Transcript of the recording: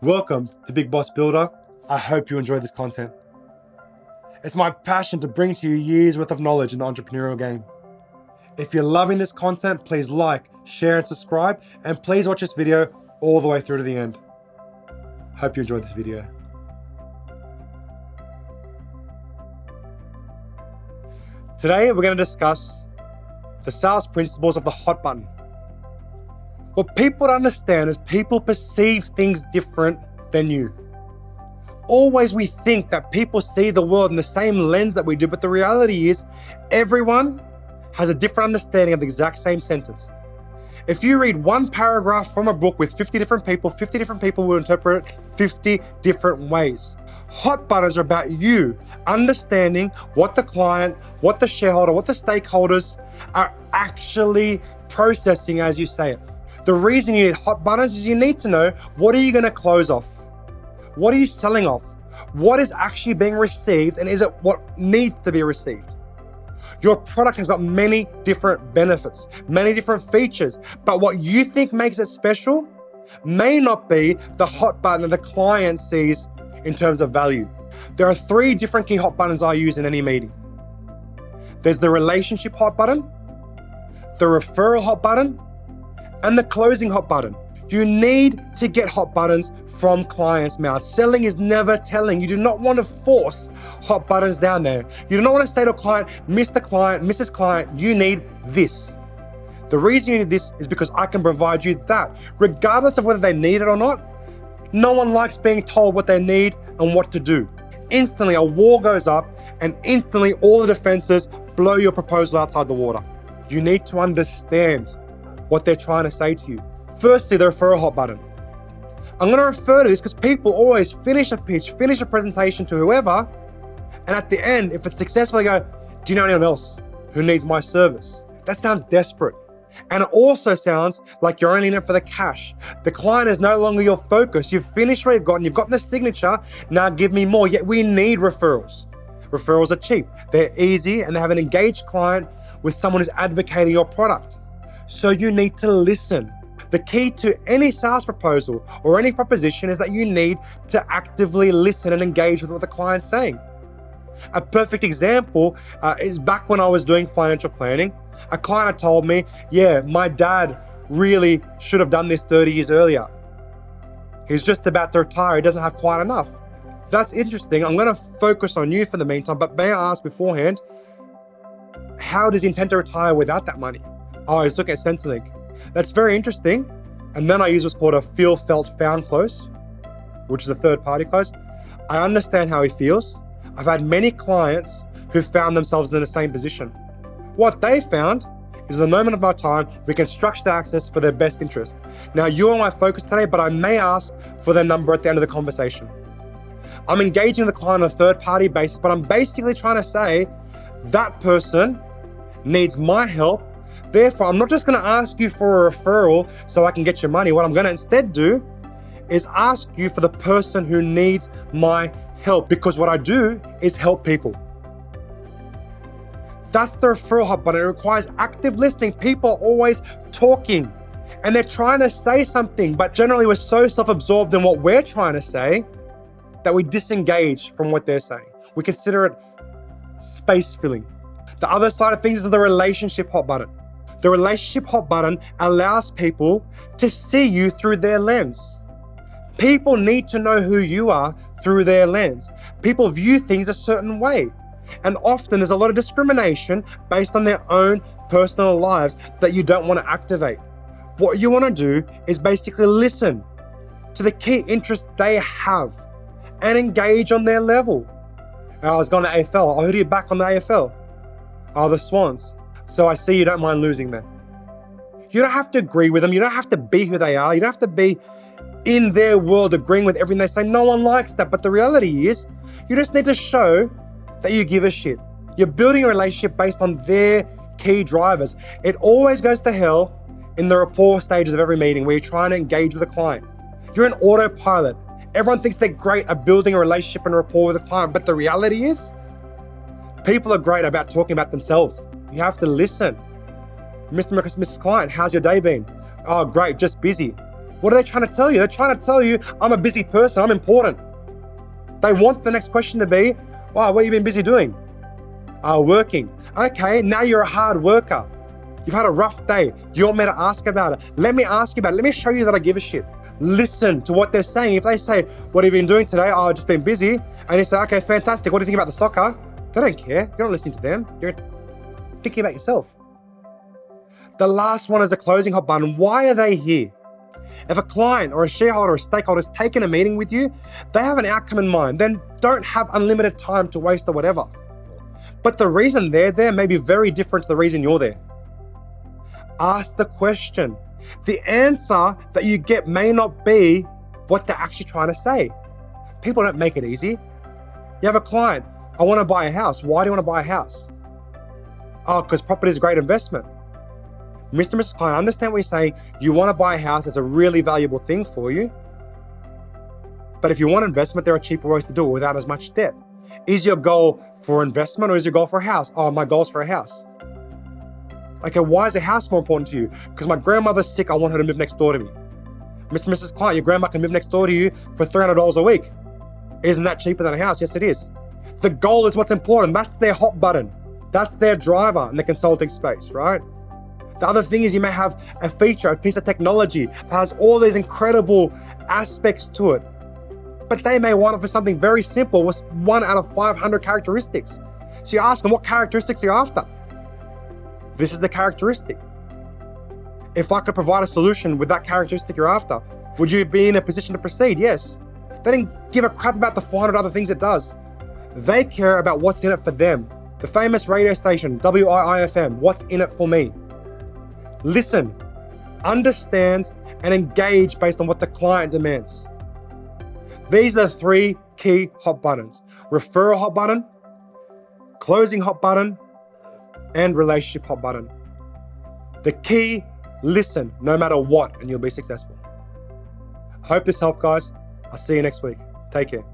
Welcome to Big Boss Builder. I hope you enjoy this content. It's my passion to bring to you years worth of knowledge in the entrepreneurial game. If you're loving this content, please like, share, and subscribe, and please watch this video all the way through to the end. Hope you enjoyed this video. Today, we're going to discuss the sales principles of the hot button. What people don't understand is people perceive things different than you. Always we think that people see the world in the same lens that we do, but the reality is everyone has a different understanding of the exact same sentence. If you read one paragraph from a book with 50 different people will interpret it 50 different ways. Hot buttons are about you understanding what the client, what the shareholder, what the stakeholders are actually processing as you say it. The reason you need hot buttons is you need to know, what are you going to close off? What are you selling off? What is actually being received, and is it what needs to be received? Your product has got many different benefits, many different features, but what you think makes it special may not be the hot button that the client sees in terms of value. There are 3 different key hot buttons I use in any meeting. There's the relationship hot button, the referral hot button, and the closing hot button. You need to get hot buttons from clients' mouths. Selling is never telling. You do not want to force hot buttons down there. You do not want to say to a client, Mr. Client, Mrs. Client, you need this. The reason you need this is because I can provide you that. Regardless of whether they need it or not, no one likes being told what they need and what to do. Instantly, a wall goes up, and instantly all the defenses blow your proposal outside the water. You need to understand what they're trying to say to you. Firstly, the referral hot button. I'm going to refer to this because people always finish a pitch, finish a presentation to whoever, and at the end, if it's successful, they go, do you know anyone else who needs my service? That sounds desperate. And it also sounds like you're only in it for the cash. The client is no longer your focus. You've finished what you've gotten the signature, now give me more. Yet we need referrals. Referrals are cheap, they're easy, and they have an engaged client with someone who's advocating your product. So you need to listen. The key to any sales proposal or any proposition is that you need to actively listen and engage with what the client's saying. A perfect example is back when I was doing financial planning. A client had told me, yeah, my dad really should have done this 30 years earlier. He's just about to retire, he doesn't have quite enough. That's interesting. I'm going to focus on you for the meantime, but may I ask beforehand, how does he intend to retire without that money? Oh, he's looking at Centrelink. That's very interesting. And then I use what's called a feel, felt, found close, which is a third-party close. I understand how he feels. I've had many clients who found themselves in the same position. What they found is at the moment of our time, we can structure access for their best interest. Now, you are my focus today, but I may ask for their number at the end of the conversation. I'm engaging the client on a third-party basis, but I'm basically trying to say that person needs my help. Therefore, I'm not just going to ask you for a referral so I can get your money. What I'm going to instead do is ask you for the person who needs my help, because what I do is help people. That's the referral hot button. It requires active listening. People are always talking and they're trying to say something, but generally we're so self-absorbed in what we're trying to say that we disengage from what they're saying. We consider it space filling. The other side of things is the relationship hot button. The relationship hot button allows people to see you through their lens. People need to know who you are through their lens. People view things a certain way. And often there's a lot of discrimination based on their own personal lives that you don't want to activate. What you want to do is basically listen to the key interests they have and engage on their level. I was going to AFL. Who do you back on the AFL? Oh, the Swans. So I see you don't mind losing them. You don't have to agree with them. You don't have to be who they are. You don't have to be in their world agreeing with everything they say. No one likes that. But the reality is, you just need to show that you give a shit. You're building a relationship based on their key drivers. It always goes to hell in the rapport stages of every meeting where you're trying to engage with a client. You're an autopilot. Everyone thinks they're great at building a relationship and rapport with a client. But the reality is, people are great about talking about themselves. You have to listen. Mr. Mrs. Client, how's your day been? Oh, great, just busy. What are they trying to tell you? They're trying to tell you, I'm a busy person, I'm important. They want the next question to be, wow, what have you been busy doing? Working. Okay, now you're a hard worker. You've had a rough day. You want me to ask about it? Let me ask you about it. Let me show you that I give a shit. Listen to what they're saying. If they say, what have you been doing today? Oh, I've just been busy. And you say, okay, fantastic. What do you think about the soccer? They don't care. You're not listening to them. You're thinking about yourself. The last one is the closing hot button. Why are they here? If a client or a shareholder or a stakeholder has taken a meeting with you, they have an outcome in mind, then don't have unlimited time to waste or whatever. But the reason they're there may be very different to the reason you're there. Ask the question. The answer that you get may not be what they're actually trying to say. People don't make it easy. You have a client, I want to buy a house. Why do you want to buy a house? Oh, because property is a great investment. Mr. and Mrs. Client, I understand what you're saying. You want to buy a house, it's a really valuable thing for you. But if you want investment, there are cheaper ways to do it without as much debt. Is your goal for investment or is your goal for a house? Oh, my goal's for a house. Okay, why is a house more important to you? Because my grandmother's sick, I want her to move next door to me. Mr. and Mrs. Client, your grandma can move next door to you for $300 a week. Isn't that cheaper than a house? Yes, it is. The goal is what's important. That's their hot button. That's their driver in the consulting space, right? The other thing is you may have a feature, a piece of technology that has all these incredible aspects to it, but they may want it for something very simple with 1 out of 500 characteristics. So you ask them, what characteristics are you after? This is the characteristic. If I could provide a solution with that characteristic you're after, would you be in a position to proceed? Yes. They didn't give a crap about the 400 other things it does. They care about what's in it for them. The famous radio station, WIIFM, what's in it for me? Listen, understand, and engage based on what the client demands. These are the 3 key hot buttons: referral hot button, closing hot button, and relationship hot button. The key, listen no matter what, and you'll be successful. I hope this helped, guys. I'll see you next week. Take care.